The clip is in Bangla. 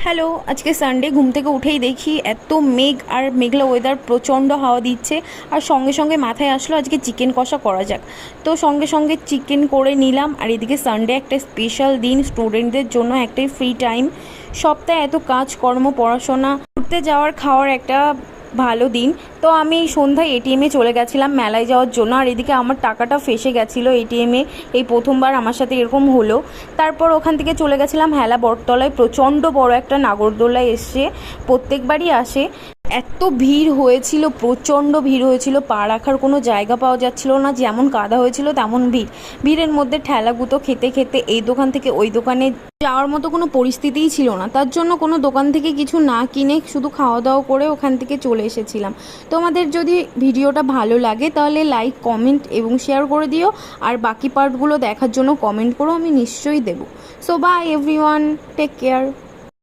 হ্যালো, আজকে সানডে। ঘুম থেকে উঠেই দেখি এত মেঘ আর মেঘলা ওয়েদার, প্রচণ্ড হাওয়া দিচ্ছে। আর সঙ্গে সঙ্গে মাথায় আসলো আজকে চিকেন কষা করা যাক। তো সঙ্গে সঙ্গে চিকেন করে নিলাম। আর এদিকে সানডে একটা স্পেশাল দিন, স্টুডেন্টদের জন্য একটাই ফ্রি টাইম। সপ্তাহে এত কাজকর্ম, পড়াশোনা, ঘুরতে যাওয়ার, খাওয়ার একটা ভালো দিন। তো আমি সন্ধ্যায় এটিএমে চলে গেছিলাম মেলায় যাওয়ার জন্য। আর এদিকে আমার টাকাটা ফেসে গেছিলো এটিএমে। এই প্রথমবার আমার সাথে এরকম হলো। তারপর ওখান থেকে চলে গেছিলাম হেলা বটতলায়। প্রচণ্ড বড় একটা নাগরদোলায় এসছে, প্রত্যেকবারই আসে। এত ভিড় হয়েছিল, প্রচণ্ড ভিড় হয়েছিল, পা রাখার কোনো জায়গা পাওয়া যাচ্ছিল না। যেমন কাদা হয়েছিল তেমন ভিড়। ভিড়ের মধ্যে ঠেলাগুতো খেতে খেতে এই দোকান থেকে ওই দোকানে যাওয়ার মতো কোনো পরিস্থিতিই ছিল না। তার জন্য কোনো দোকান থেকে কিছু না কিনে শুধু খাওয়া দাওয়া করে ওখান থেকে চলে এসেছিলাম। তোমাদের যদি ভিডিওটা ভালো লাগে তাহলে লাইক, কমেন্ট এবং শেয়ার করে দিও। আর বাকি পার্টগুলো দেখার জন্য কমেন্ট করো, আমি নিশ্চয়ই দেবো। So bye everyone, take care.